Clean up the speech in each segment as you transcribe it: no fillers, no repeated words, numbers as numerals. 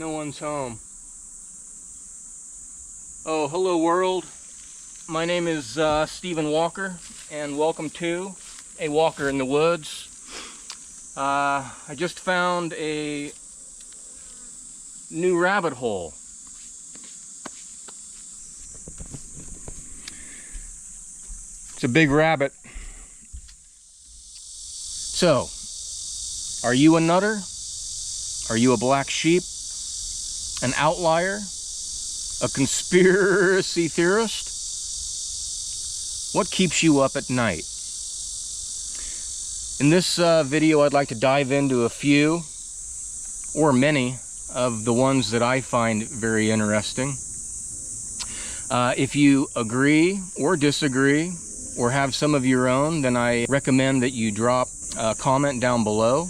No one's home. Oh, hello world. My name is Stephen Walker, and welcome to A Walker in the Woods. I just found a new rabbit hole. It's a big rabbit. So, are you a nutter? Are you a black sheep? An outlier? A conspiracy theorist? What keeps you up at night? In this video, I'd like to dive into a few, or many, of the ones that I find very interesting. If you agree or disagree, or have some of your own, then I recommend that you drop a comment down below.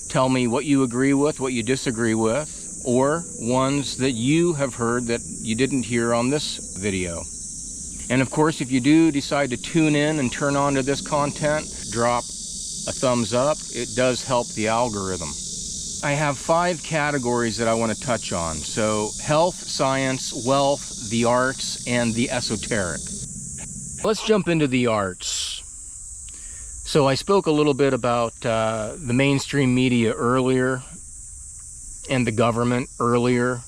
Tell me what you agree with, what you disagree with, or ones that you have heard that you didn't hear on this video. And of course, if you do decide to tune in and turn on to this content, drop a thumbs up. It does help the algorithm. I have 5 categories that I want to touch on. So health, science, wealth, the arts, and the esoteric. Let's jump into the arts. So I spoke a little bit about the mainstream media earlier, and the government earlier,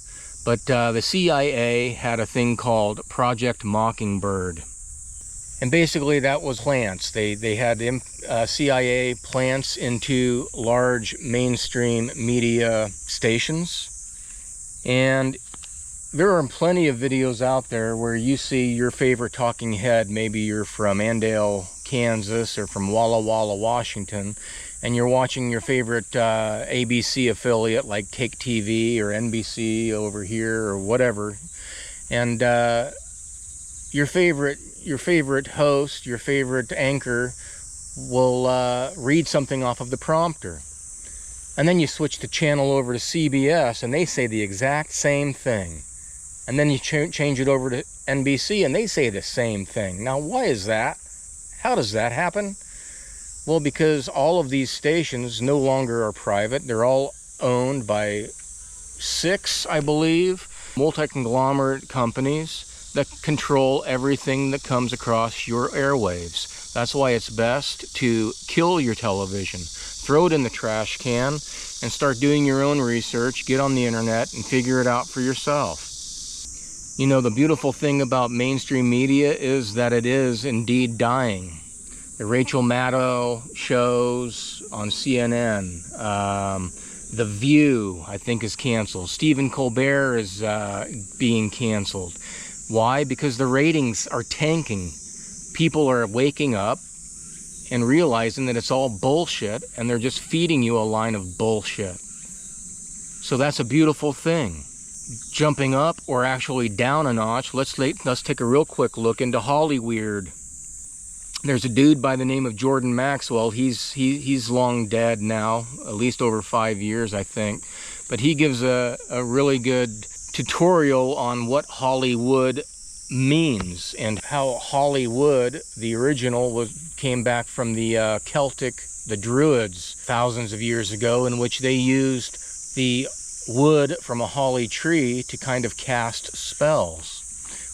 but the CIA had a thing called Project Mockingbird. And basically that was plants. They had CIA plants into large mainstream media stations. And there are plenty of videos out there where you see your favorite talking head. Maybe you're from Andale, Kansas, or from Walla Walla, Washington, and you're watching your favorite ABC affiliate like Cake TV or NBC over here or whatever, and your favorite host, your favorite anchor will read something off of the prompter, and then you switch the channel over to CBS and they say the exact same thing, and then you change it over to NBC and they say the same thing. Now, why is that? How does that happen? Well, because all of these stations no longer are private. They're all owned by 6, I believe, multi-conglomerate companies that control everything that comes across your airwaves. That's why it's best to kill your television, throw it in the trash can, and start doing your own research, get on the internet, and figure it out for yourself. You know, the beautiful thing about mainstream media is that it is indeed dying. The Rachel Maddow shows on CNN, The View, I think, is canceled. Stephen Colbert is being canceled. Why? Because the ratings are tanking. People are waking up and realizing that it's all bullshit, and they're just feeding you a line of bullshit. So that's a beautiful thing. Jumping up, or actually down a notch, let's take a real quick look into Hollyweird. There's a dude by the name of Jordan Maxwell. He's long dead now, at least over 5 years, I think. But he gives a really good tutorial on what Hollywood means, and how Hollywood, the original, came back from the Celtic, the Druids, thousands of years ago, in which they used the wood from a holly tree to kind of cast spells,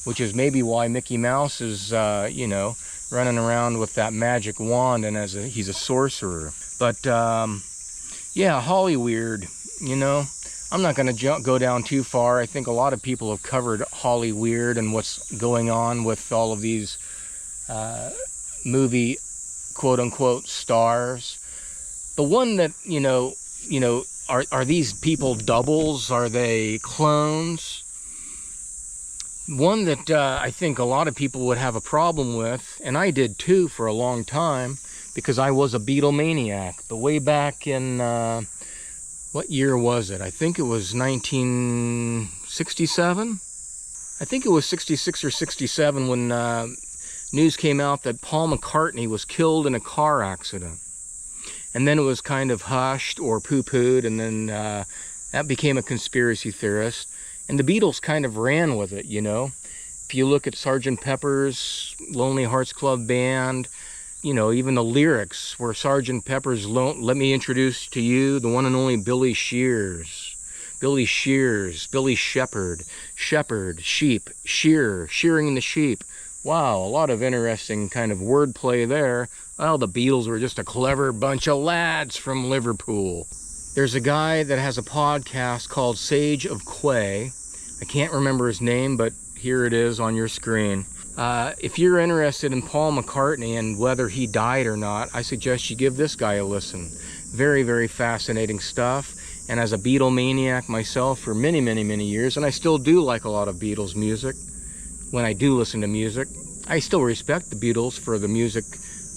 which is maybe why Mickey Mouse is, running around with that magic wand, and he's a sorcerer. But yeah, Hollyweird, I'm not going to go down too far. I think a lot of people have covered Hollyweird and what's going on with all of these movie quote-unquote stars. The one that, are these people doubles? Are they clones? One that I think a lot of people would have a problem with, and I did too for a long time, because I was a Beatle maniac. But way back in, what year was it? I think it was 1967? I think it was 66 or 67 when news came out that Paul McCartney was killed in a car accident. And then it was kind of hushed or poo-pooed, and then that became a conspiracy theorist. And the Beatles kind of ran with it, If you look at Sgt. Pepper's Lonely Hearts Club Band, even the lyrics were Sgt. Pepper's Let me introduce to you the one and only Billy Shears. Billy Shears, Billy Shepherd, shepherd, sheep, shear, shearing the sheep. Wow, a lot of interesting kind of wordplay there. Well, the Beatles were just a clever bunch of lads from Liverpool. There's a guy that has a podcast called Sage of Quay. I can't remember his name, but here it is on your screen. If you're interested in Paul McCartney and whether he died or not, I suggest you give this guy a listen. Very, very fascinating stuff. And as a Beatlemaniac myself for many, many, many years, and I still do like a lot of Beatles music, when I do listen to music, I still respect the Beatles for the music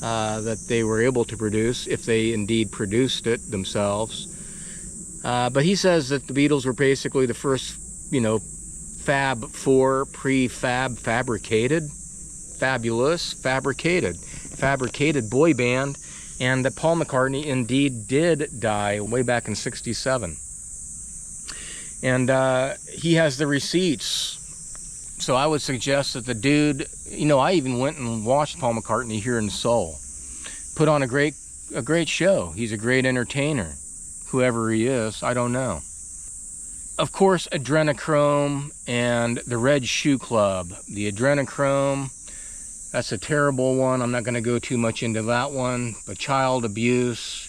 that they were able to produce, if they indeed produced it themselves. But he says that the Beatles were basically the first, Fab Four, prefab, fabricated boy band, and that Paul McCartney indeed did die way back in '67. And he has the receipts. So I would suggest that the dude, I even went and watched Paul McCartney here in Seoul. Put on a great show. He's a great entertainer. Whoever he is, I don't know. Of course, adrenochrome and the Red Shoe Club. The adrenochrome, that's a terrible one. I'm not going to go too much into that one. But child abuse,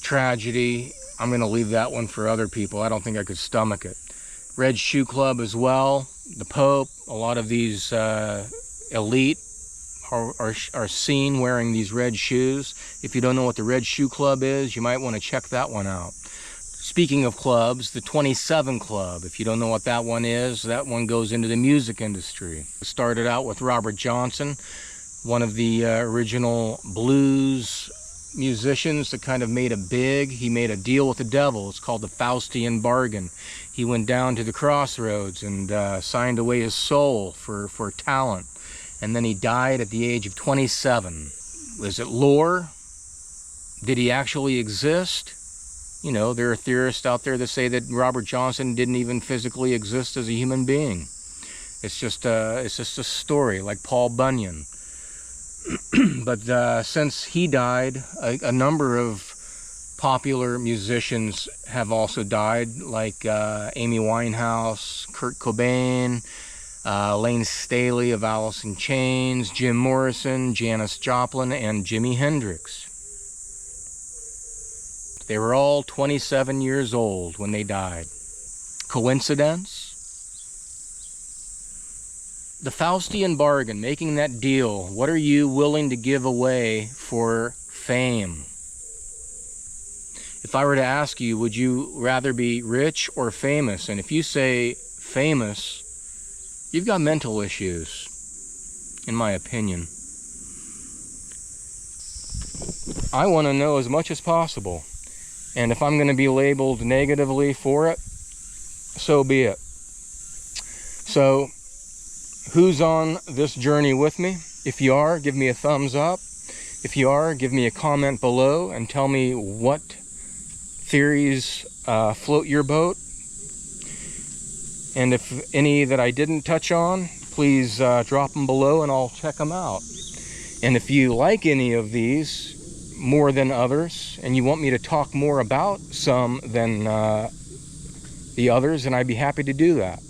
tragedy, I'm going to leave that one for other people. I don't think I could stomach it. Red Shoe Club as well. The Pope, a lot of these elite are seen wearing these red shoes. If you don't know what the Red Shoe Club is, you might want to check that one out. Speaking of clubs, the 27 Club. If you don't know what that one is, that one goes into the music industry. It started out with Robert Johnson, one of the original blues musicians that kind of made it big. He made a deal with the devil. It's called the Faustian bargain. He went down to the crossroads and signed away his soul for talent. And then he died at the age of 27. Was it lore? Did he actually exist? There are theorists out there that say that Robert Johnson didn't even physically exist as a human being. It's just a story, like Paul Bunyan. But since he died, a number of popular musicians have also died, like Amy Winehouse, Kurt Cobain, Lane Staley of Alice in Chains, Jim Morrison, Janis Joplin, and Jimi Hendrix. They were all 27 years old when they died. Coincidence? The Faustian bargain, making that deal. What are you willing to give away for fame? If I were to ask you, would you rather be rich or famous? And if you say famous, you've got mental issues, in my opinion. I want to know as much as possible. And if I'm going to be labeled negatively for it, so be it. So, who's on this journey with me? If you are, give me a thumbs up. If you are, give me a comment below and tell me what theories float your boat. And if any that I didn't touch on, please drop them below and I'll check them out. And if you like any of these more than others, and you want me to talk more about some than the others, then I'd be happy to do that.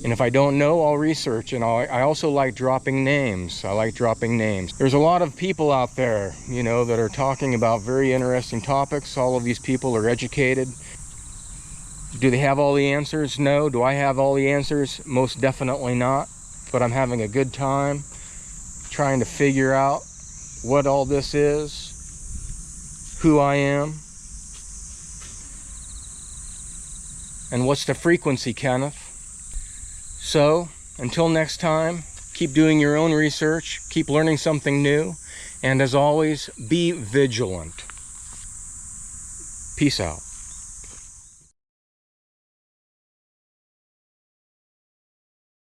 And if I don't know, I'll research, and I also like dropping names. I like dropping names. There's a lot of people out there, that are talking about very interesting topics. All of these people are educated. Do they have all the answers? No. Do I have all the answers? Most definitely not. But I'm having a good time trying to figure out what all this is, who I am, and what's the frequency, Kenneth. So, until next time, keep doing your own research, keep learning something new, and as always, be vigilant. Peace out.